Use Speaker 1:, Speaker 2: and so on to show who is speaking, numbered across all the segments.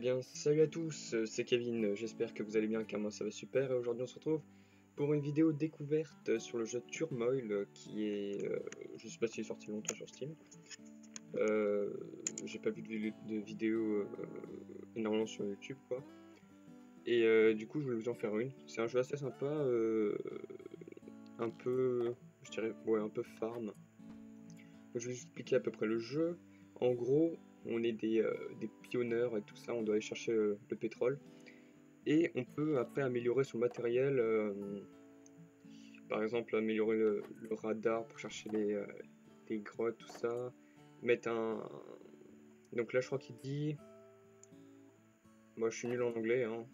Speaker 1: bien, salut à tous, c'est Kevin, j'espère que vous allez bien car moi ça va super et aujourd'hui on se retrouve pour une vidéo découverte sur le jeu Turmoil qui est, je sais pas s'il est sorti longtemps sur Steam, j'ai pas vu de vidéo énormément sur YouTube quoi, et du coup je voulais vous en faire une. C'est un jeu assez sympa, un peu, je dirais, ouais, un peu farm. Donc, je vais vous expliquer à peu près le jeu. En gros, on est des pionneurs et tout ça, on doit aller chercher le pétrole. Et on peut après améliorer son matériel, par exemple améliorer le radar pour chercher les grottes, tout ça. Mettre un... Donc là je crois qu'il dit... Moi je suis nul en anglais, hein.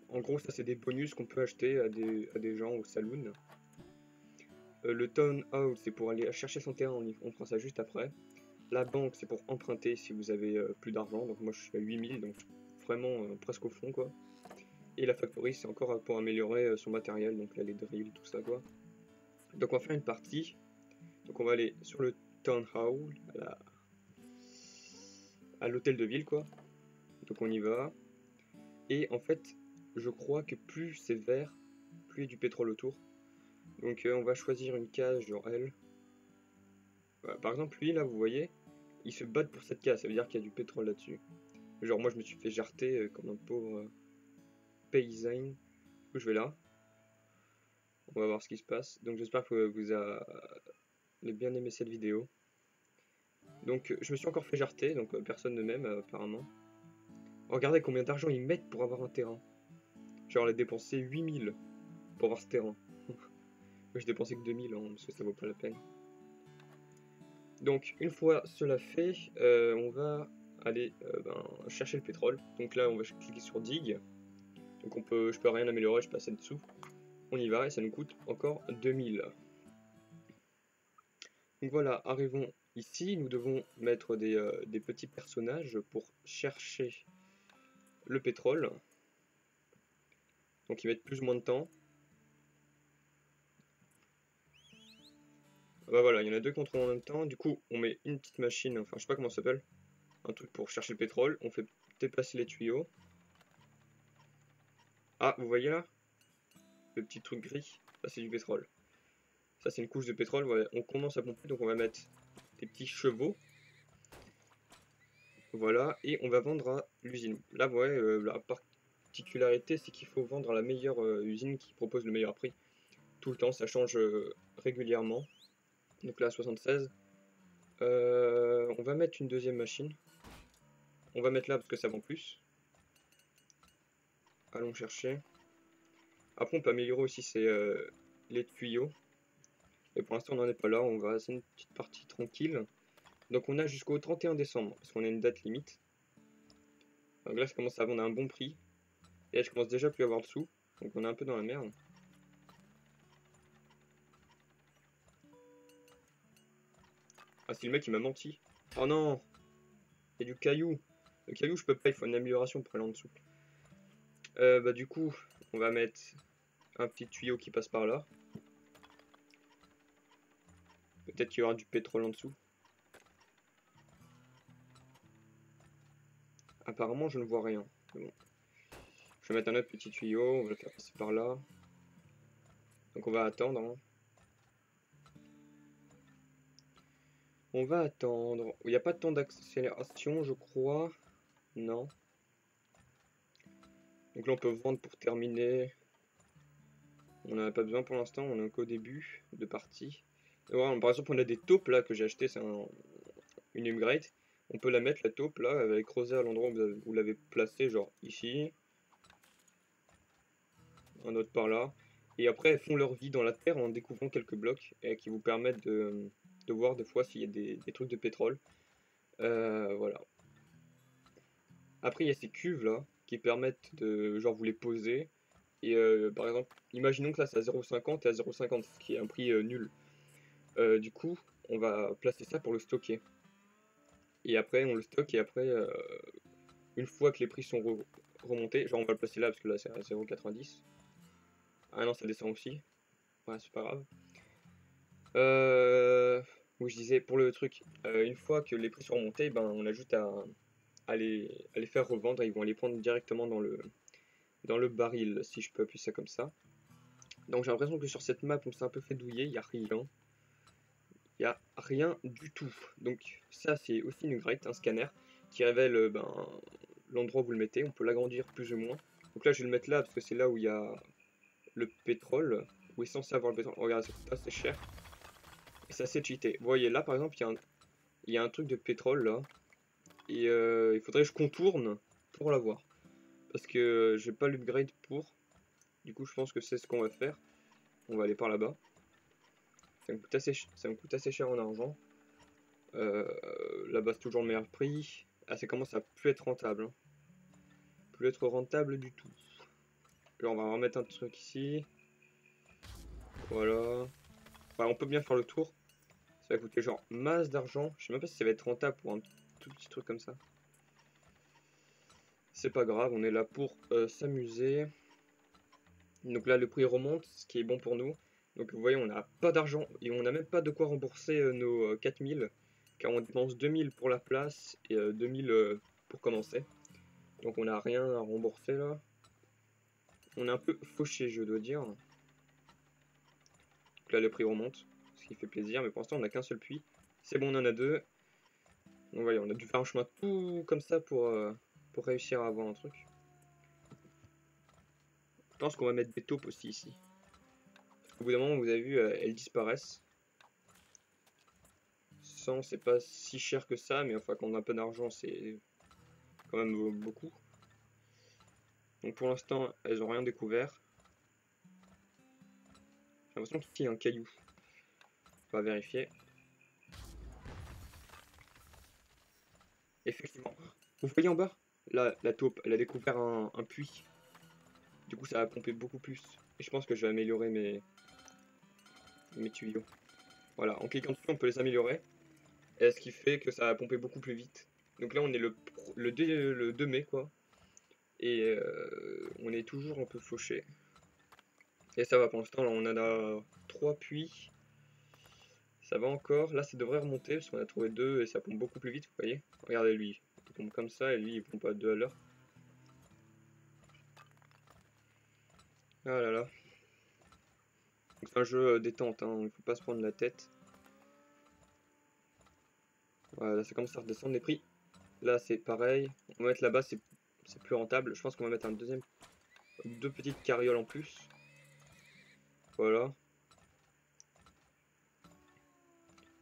Speaker 1: En gros ça c'est des bonus qu'on peut acheter à des gens au saloon. Le town hall c'est pour aller chercher son terrain, on prend ça juste après. La banque c'est pour emprunter si vous avez plus d'argent, donc moi je suis à 8000, donc vraiment presque au fond quoi. Et la factory c'est encore pour améliorer son matériel, donc là les drills, tout ça quoi. Donc on va faire une partie, donc on va aller sur le town hall, à l'hôtel de ville quoi. Donc on y va, et en fait je crois que plus c'est vert, plus il y a du pétrole autour. Donc on va choisir une case genre L. Voilà, par exemple lui là vous voyez, il se bat pour cette case, ça veut dire qu'il y a du pétrole là-dessus. Genre moi je me suis fait jarter comme un pauvre paysan. Du coup je vais là. On va voir ce qui se passe. Donc j'espère que vous avez bien aimé cette vidéo. Donc je me suis encore fait jarter, donc personne ne m'aime apparemment. Regardez combien d'argent ils mettent pour avoir un terrain. Genre j'ai dépensé 8000 pour avoir ce terrain. Moi j'ai dépensé que 2000 hein, parce que ça vaut pas la peine. Donc une fois cela fait, on va aller chercher le pétrole. Donc là on va cliquer sur dig. Donc je peux rien améliorer, je passe en dessous. On y va et ça nous coûte encore 2000. Donc voilà, arrivons ici, nous devons mettre des petits personnages pour chercher le pétrole. Donc ils mettent plus ou moins de temps. Bah voilà, il y en a deux contre en même temps. Du coup, on met une petite machine, enfin je sais pas comment ça s'appelle, un truc pour chercher le pétrole. On fait déplacer les tuyaux. Ah, vous voyez là? Le petit truc gris, ça c'est du pétrole. Ça c'est une couche de pétrole, voilà. On commence à pomper, donc on va mettre des petits chevaux. Voilà, et on va vendre à l'usine. Là, ouais, la particularité, c'est qu'il faut vendre à la meilleure usine qui propose le meilleur prix. Tout le temps, ça change régulièrement. Donc là, 76. On va mettre une deuxième machine. On va mettre là parce que ça vend plus. Allons chercher. Après, on peut améliorer aussi les tuyaux. Et pour l'instant, on n'en est pas là. C'est une petite partie tranquille. Donc on a jusqu'au 31 décembre, parce qu'on a une date limite. Donc là, je commence à vendre à un bon prix. Et là, je commence déjà à plus avoir de sous. Donc on est un peu dans la merde. Ah, c'est le mec qui m'a menti. Oh non! Il y a du caillou. Le caillou, je peux pas, il faut une amélioration pour aller en dessous. Bah du coup, on va mettre un petit tuyau qui passe par là. Peut-être qu'il y aura du pétrole en dessous. Apparemment, je ne vois rien. Bon. Je vais mettre un autre petit tuyau, on va le faire passer par là. Donc on va attendre. Hein. On va attendre. Il n'y a pas de temps d'accélération, je crois. Non. Donc là, on peut vendre pour terminer. On n'en a pas besoin pour l'instant, on est qu'au début de partie. Et voilà, par exemple, on a des taupes là que j'ai acheté, c'est une upgrade. On peut la mettre, la taupe là, avec creuser à l'endroit où vous l'avez placée, genre ici. Un autre par là. Et après, elles font leur vie dans la terre en découvrant quelques blocs et qui vous permettent de voir des fois s'il y a des trucs de pétrole. Voilà. Après, il y a ces cuves là qui permettent de, genre, vous les poser. Et par exemple, imaginons que là c'est à 0,50 et à 0,50, ce qui est un prix nul. Du coup, on va placer ça pour le stocker. Et après, on le stocke et après, une fois que les prix sont remontés, genre on va le placer là parce que là c'est à 0,90. Ah non, ça descend aussi. Ouais, c'est pas grave. Oui, je disais, pour le truc, une fois que les prix sont remontés, ben, on ajoute à les faire revendre et ils vont les prendre directement dans le baril, si je peux appuyer ça comme ça. Donc j'ai l'impression que sur cette map, on s'est un peu fait douiller, il n'y a rien. Il n'y a rien du tout. Donc ça, c'est aussi une grate, un scanner, qui révèle l'endroit où vous le mettez. On peut l'agrandir plus ou moins. Donc là, je vais le mettre là, parce que c'est là où il y a le pétrole, où est censé avoir le pétrole. Regardez, ça coûte assez cher. Et c'est assez cheaté. Vous voyez, là, par exemple, il y a un truc de pétrole, là. Et il faudrait que je contourne pour l'avoir. Parce que j'ai pas l'upgrade pour. Du coup, je pense que c'est ce qu'on va faire. On va aller par là-bas. Ça me coûte assez cher en argent. Là-bas, c'est toujours le meilleur prix. Ah, ça commence à plus être rentable. Hein. Plus être rentable du tout. Là, on va remettre un truc ici. Voilà. Enfin, on peut bien faire le tour. Ça va coûter genre masse d'argent. Je sais même pas si ça va être rentable pour un tout petit truc comme ça. C'est pas grave, on est là pour s'amuser. Donc là, le prix remonte, ce qui est bon pour nous. Donc vous voyez, on n'a pas d'argent et on n'a même pas de quoi rembourser nos 4000. Car on dépense 2000 pour la place et 2000 pour commencer. Donc on n'a rien à rembourser là. On est un peu fauché, je dois dire. Donc là, le prix remonte, ce qui fait plaisir. Mais pour l'instant, on n'a qu'un seul puits. C'est bon, on en a deux. Donc voyez, on a dû faire un chemin tout comme ça pour réussir à avoir un truc. Je pense qu'on va mettre des taupes aussi ici. Au bout d'un moment, vous avez vu, elles disparaissent. 100, c'est pas si cher que ça, mais enfin, quand on a un peu d'argent, c'est quand même beaucoup. Donc pour l'instant, elles ont rien découvert. J'ai l'impression qu'ici, il y a un caillou. On va vérifier. Effectivement. Vous voyez en bas? Là, la taupe, elle a découvert un puits. Du coup, ça va pomper beaucoup plus. Et je pense que je vais améliorer mes tuyaux. Voilà, en cliquant dessus, on peut les améliorer. Et ce qui fait que ça va pomper beaucoup plus vite. Donc là, on est le 2 mai, quoi. Et on est toujours un peu fauché. Et ça va pour l'instant, là on en a 3 puits. Ça va encore. Là ça devrait remonter parce qu'on a trouvé 2 et ça pompe beaucoup plus vite, vous voyez. Regardez lui, il pompe comme ça et lui il pompe à 2 à l'heure. Ah là là. C'est un jeu détente, hein. Il faut pas se prendre la tête. Voilà, là ça commence à redescendre les prix. Là c'est pareil. On va mettre là-bas, c'est plus rentable. Je pense qu'on va mettre un deuxième, 2 petites carrioles en plus. Voilà.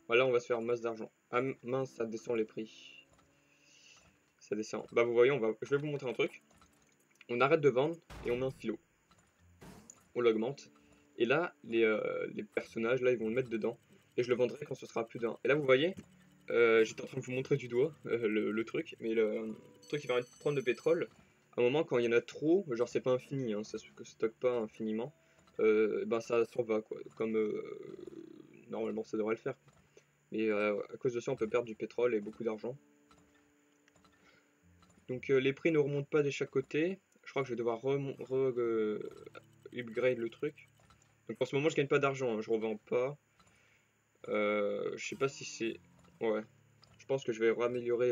Speaker 1: Voilà, on va se faire masse d'argent. Ah mince, ça descend les prix. Ça descend. Bah vous voyez, je vais vous montrer un truc. On arrête de vendre et on met un stylo. On l'augmente. Et là, les personnages, là, ils vont le mettre dedans. Et je le vendrai quand ce sera plus d'un. Et là, vous voyez, j'étais en train de vous montrer du doigt le truc. Mais le truc qui va prendre le pétrole, à un moment, quand il y en a trop, genre c'est pas infini, hein, ça se stocke pas infiniment, ben ça s'en va, quoi. Comme normalement ça devrait le faire. Mais à cause de ça, on peut perdre du pétrole et beaucoup d'argent. Donc les prix ne remontent pas de chaque côté. Je crois que je vais devoir upgrade le truc. Donc en ce moment je gagne pas d'argent, hein, je revends pas. Je sais pas si c'est... Ouais. Je pense que je vais améliorer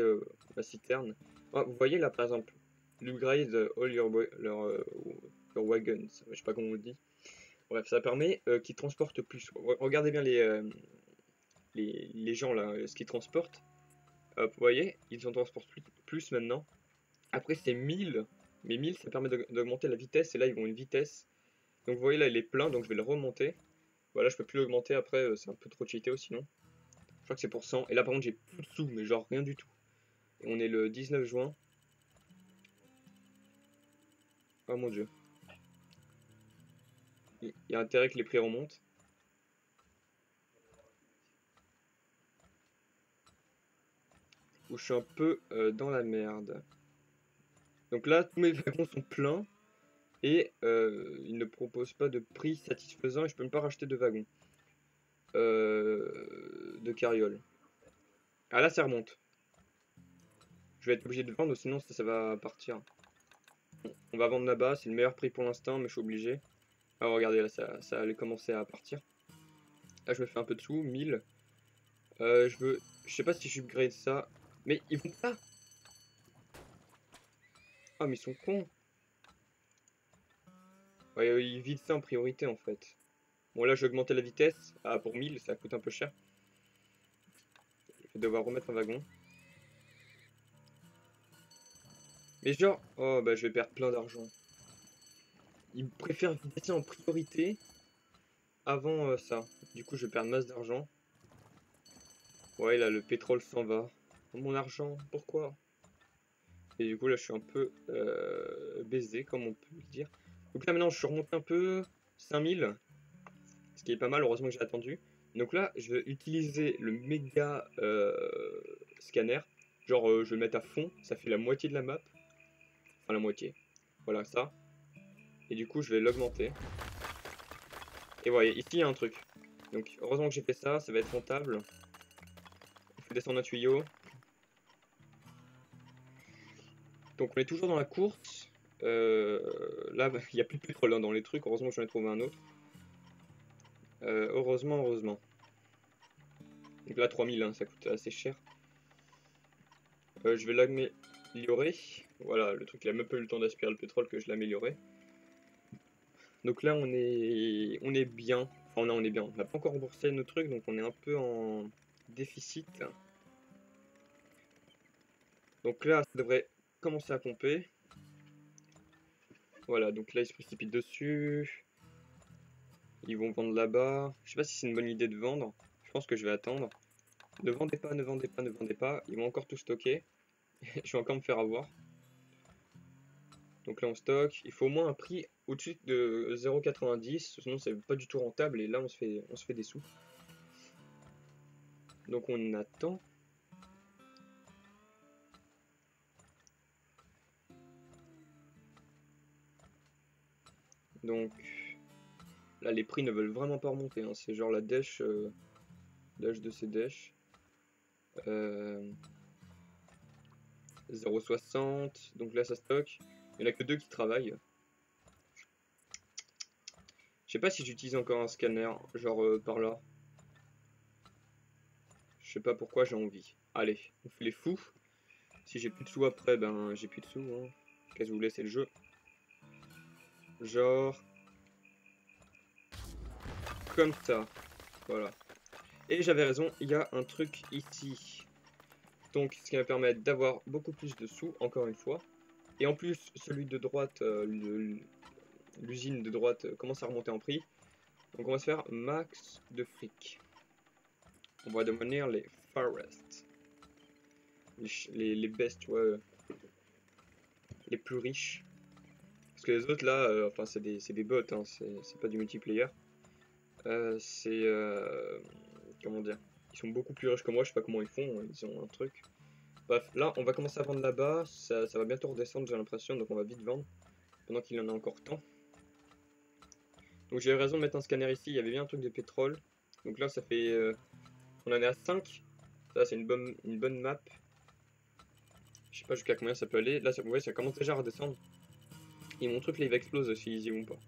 Speaker 1: ma citerne. Ah, vous voyez là par exemple, l'upgrade all your wagons. Je sais pas comment on le dit. Bref, ça permet qu'ils transportent plus. Regardez bien les gens là, ce qu'ils transportent. Hop, vous voyez, ils en transportent plus maintenant. Après c'est 1000. Mais 1000 ça permet d'augmenter la vitesse. Et là ils vont une vitesse. Donc vous voyez là il est plein, donc je vais le remonter. Voilà, je peux plus l'augmenter après, c'est un peu trop cheaté sinon. Je crois que c'est pour 100. Et là par contre j'ai plus de sous, mais genre rien du tout. Et on est le 19 juin. Oh mon dieu. Il y a intérêt que les prix remontent. Ou je suis un peu dans la merde. Donc là, tous mes wagons sont pleins. Et ils ne proposent pas de prix satisfaisant et je peux même pas racheter de wagons. De carriole. Ah là ça remonte. Je vais être obligé de vendre sinon ça va partir. Bon, on va vendre là-bas, c'est le meilleur prix pour l'instant mais je suis obligé. Alors regardez là ça allait commencer à partir. Là je me fais un peu de sous, 1000. Je sais pas si je upgrade ça. Mais ils vont pas. Ah, mais ils sont cons. Ouais, ils vident ça en priorité en fait. Bon, là, j'ai augmenté la vitesse. Ah, pour 1000, ça coûte un peu cher. Je vais devoir remettre un wagon. Mais genre, oh bah, je vais perdre plein d'argent. Ils préfèrent vider ça en priorité avant ça. Du coup, je vais perdre masse d'argent. Ouais, là, le pétrole s'en va. Oh, mon argent, pourquoi? Et du coup, là, je suis un peu baisé, comme on peut le dire. Donc là, maintenant, je suis remonté un peu, 5000, ce qui est pas mal, heureusement que j'ai attendu. Donc là, je vais utiliser le méga scanner. Genre, je vais le mettre à fond, ça fait la moitié de la map. Enfin, la moitié. Voilà, ça. Et du coup, je vais l'augmenter. Et voyez, ici, il y a un truc. Donc, heureusement que j'ai fait ça, ça va être rentable. Il faut descendre un tuyau. Donc, on est toujours dans la course. Là, il n'y a plus de pétrole hein, dans les trucs. Heureusement que j'en ai trouvé un autre. Heureusement. Donc là, 3000, hein, ça coûte assez cher. Je vais l'améliorer. Voilà, le truc, il a même pas eu le temps d'aspirer le pétrole que je l'ai amélioré. Donc là, on est bien. Enfin, on est bien. On n'a pas encore remboursé nos trucs, donc on est un peu en déficit. Donc là, ça devrait commencer à pomper. Voilà, donc là, ils se précipitent dessus. Ils vont vendre là-bas. Je sais pas si c'est une bonne idée de vendre. Je pense que je vais attendre. Ne vendez pas, ne vendez pas, ne vendez pas. Ils vont encore tout stocker. Je vais encore me faire avoir. Donc là, on stocke. Il faut au moins un prix au-dessus de 0,90. Sinon, c'est pas du tout rentable. Et là, on se fait des sous. Donc on attend. Donc là, les prix ne veulent vraiment pas remonter. Hein. C'est genre la dèche, dèche de ces dèches. 0,60. Donc là, ça stocke. Il n'y en a que deux qui travaillent. Je sais pas si j'utilise encore un scanner, genre par là. Je sais pas pourquoi j'ai envie. Allez, on fait les fous. Si j'ai plus de sous après, ben j'ai plus de sous. Hein. Qu'est-ce que vous voulez, c'est le jeu. Genre... Comme ça. Voilà. Et j'avais raison, il y a un truc ici. Donc, ce qui va permettre d'avoir beaucoup plus de sous, encore une fois. Et en plus, celui de droite, l'usine de droite commence à remonter en prix. Donc on va se faire max de fric. On va devenir les Forest. Les best, tu vois, les plus riches. Parce que les autres là, enfin c'est des bots, hein, c'est pas du multiplayer. Comment dire? Ils sont beaucoup plus riches que moi, je sais pas comment ils font, ils ont un truc. Bref, là on va commencer à vendre là-bas, ça va bientôt redescendre j'ai l'impression, donc on va vite vendre. Pendant qu'il en a encore temps. Donc j'ai eu raison de mettre un scanner ici, il y avait bien un truc de pétrole. Donc là ça fait... on en est à 5. Ça c'est une bonne map. Je sais pas jusqu'à combien ça peut aller. Là vous voyez ça commence déjà à redescendre. Et mon truc là il va exploser s'ils y vont pas.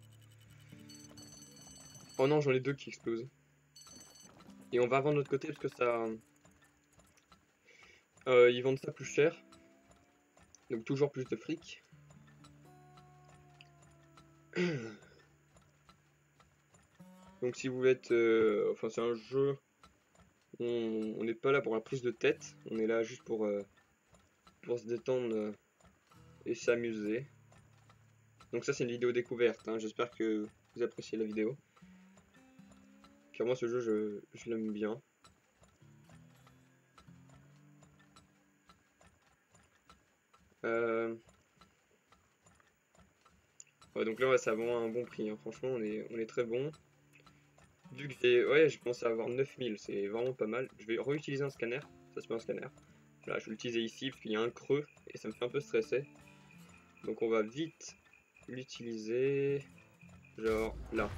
Speaker 1: Oh non j'en ai deux qui explosent. Et on va vendre de l'autre côté parce que ça... ils vendent ça plus cher. Donc toujours plus de fric. Donc si vous voulez être... enfin c'est un jeu... On n'est pas là pour la prise de tête. On est là juste pour se détendre et s'amuser. Donc ça c'est une vidéo découverte, hein. J'espère que vous appréciez la vidéo. Car moi ce jeu je l'aime bien. Ouais, donc là ouais, ça a vraiment un bon prix, hein. Franchement on est très bon. Vu que j'ai commencé à avoir 9000, c'est vraiment pas mal. Je vais réutiliser un scanner, ça se met un scanner. Là je vais l'utiliser ici parce qu'il y a un creux et ça me fait un peu stresser. Donc on va vite l'utiliser, genre là.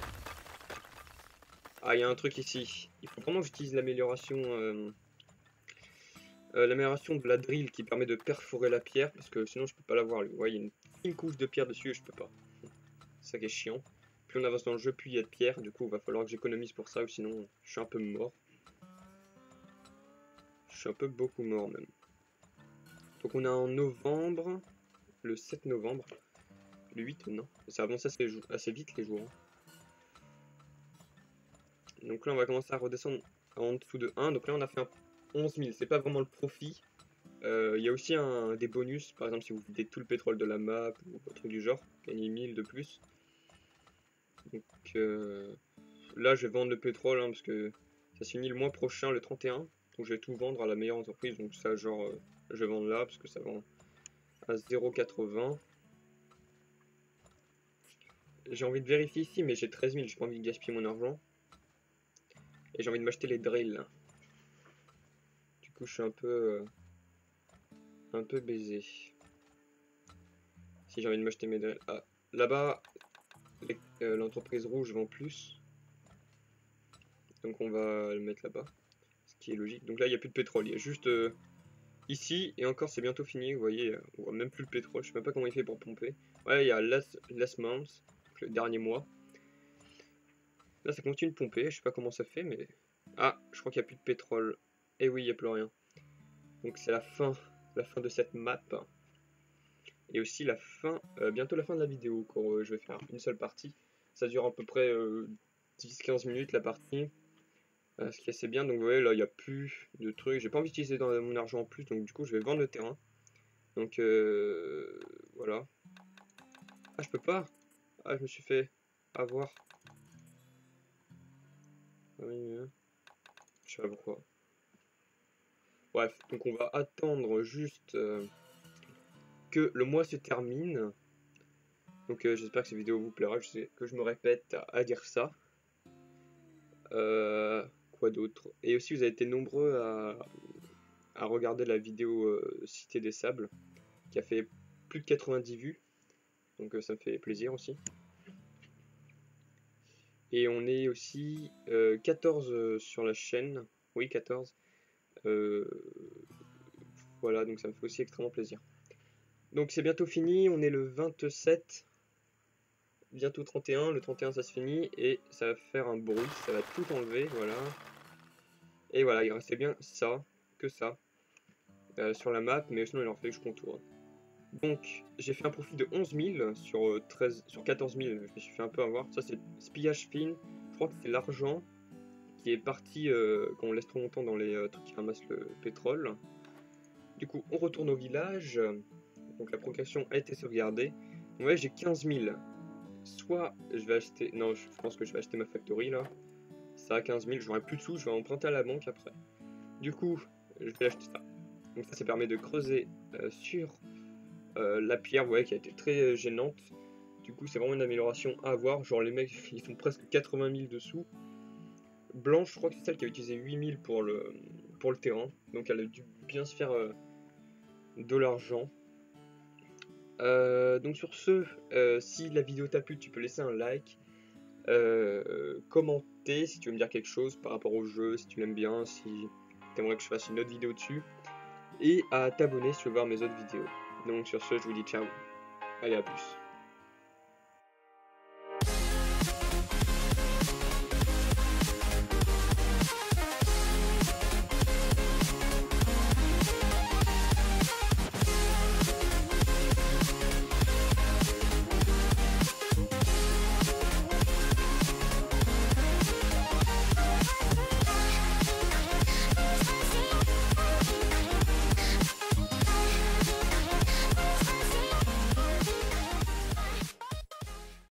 Speaker 1: Ah il y a un truc ici, il faut vraiment que j'utilise l'amélioration de la drill qui permet de perforer la pierre, parce que sinon je peux pas l'avoir lui. Vous voyez, il y a une fine couche de pierre dessus et je peux pas. C'est ça qui est chiant. Plus on avance dans le jeu, plus il y a de pierre, du coup il va falloir que j'économise pour ça, ou sinon je suis un peu mort. Je suis un peu beaucoup mort même. Donc on est en novembre, le le 7 novembre. Le 8, non. Ça avance assez vite les jours. Hein. Donc là, on va commencer à redescendre en dessous de 1. Donc là, on a fait un 11 000. C'est pas vraiment le profit. Il y a aussi des bonus. Par exemple, si vous videz tout le pétrole de la map ou un truc du genre, gagnez 1000 de plus. Donc là, je vais vendre le pétrole hein, parce que ça se finit le mois prochain, le 31. Donc je vais tout vendre à la meilleure entreprise. Donc ça, genre, je vais vendre là parce que ça vend à 0,80. J'ai envie de vérifier ici, mais j'ai 13 000. J'ai pas envie de gaspiller mon argent. Et j'ai envie de m'acheter les drills. Du coup, je suis un peu baisé. Si j'ai envie de m'acheter mes drills. Ah, là-bas, l'entreprise rouge vend plus. Donc on va le mettre là-bas. Ce qui est logique. Donc là, il n'y a plus de pétrole. Il y a juste ici. Et encore, c'est bientôt fini. Vous voyez, on voit même plus le pétrole. Je sais même pas comment il fait pour pomper. Ouais, il y a last month. Le dernier mois. Là, ça continue de pomper. Je sais pas comment ça fait, mais... Ah, je crois qu'il n'y a plus de pétrole. Et oui, il n'y a plus rien. Donc c'est la fin de cette map. Et aussi la fin, bientôt la fin de la vidéo, quand je vais faire une seule partie. Ça dure à peu près 10-15 minutes la partie. Ce qui est assez bien, donc vous voyez là il n'y a plus de trucs. J'ai pas envie d'utiliser mon argent en plus, donc du coup je vais vendre le terrain. Donc voilà. Ah je peux pas. Ah je me suis fait avoir. Ah, oui, je sais pas pourquoi. Bref, donc on va attendre juste que le mois se termine. Donc j'espère que cette vidéo vous plaira. Je sais que je me répète à dire ça. Quoi d'autre? Et aussi vous avez été nombreux à regarder la vidéo Cité des Sables qui a fait plus de 90 vues. Donc ça me fait plaisir aussi. Et on est aussi 14 sur la chaîne. Oui 14. Voilà, donc ça me fait aussi extrêmement plaisir. Donc c'est bientôt fini, on est le 27. Bientôt 31, le 31 ça se finit et ça va faire un bruit, ça va tout enlever, voilà. Et voilà, il restait bien ça, que ça, sur la map, mais sinon il en fait que je contourne. Donc j'ai fait un profit de 11 000 sur 14 000, je me suis fait un peu avoir. Ça c'est pillage fin, je crois que c'est l'argent qui est parti quand on laisse trop longtemps dans les trucs qui ramassent le pétrole. Du coup on retourne au village, donc la progression a été sauvegardée. Ouais j'ai 15 000. Soit je vais acheter, non je pense que je vais acheter ma factory là, ça a 15 000, j'aurai plus de sous, je vais emprunter à la banque après. Du coup je vais acheter ça. Donc ça permet de creuser sur la pierre, ouais, qui a été très gênante. Du coup c'est vraiment une amélioration à avoir, genre les mecs ils font presque 80 000 dessous. Blanche je crois que c'est celle qui a utilisé 8 000 pour le terrain, donc elle a dû bien se faire de l'argent. Donc sur ce, si la vidéo t'a plu, tu peux laisser un like, commenter si tu veux me dire quelque chose par rapport au jeu, si tu l'aimes bien, si tu aimerais que je fasse une autre vidéo dessus, et à t'abonner si tu veux voir mes autres vidéos. Donc sur ce, je vous dis ciao, allez à plus.